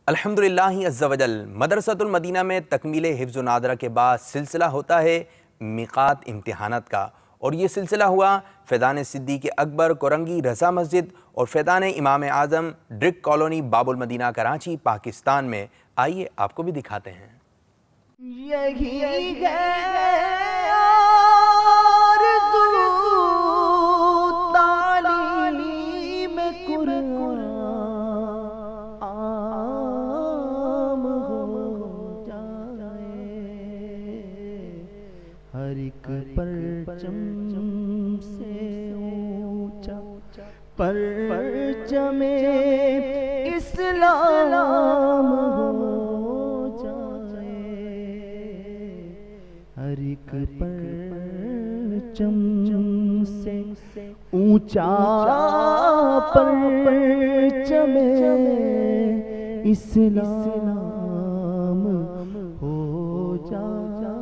الحمدللہ عز و جل مدرسۃ المدینہ میں تکمیل حفظ و نادرہ کے بعد سلسلہ ہوتا ہے میقات امتحانات کا، اور یہ سلسلہ ہوا فیضان صدیق اکبر کورنگی رضا مسجد اور فیضان امام اعظم ڈرک کالونی باب المدینہ کراچی پاکستان میں۔ آئیے آپ کو بھی دکھاتے ہیں۔ یہی ہے تعلیم قرآن عام ہو جائے، ہر ایک پرچم سے اونچا پرچم اسلام ہو جائے، ہر ایک پرچم سے اونچا پرچم اسلام ہو جائے۔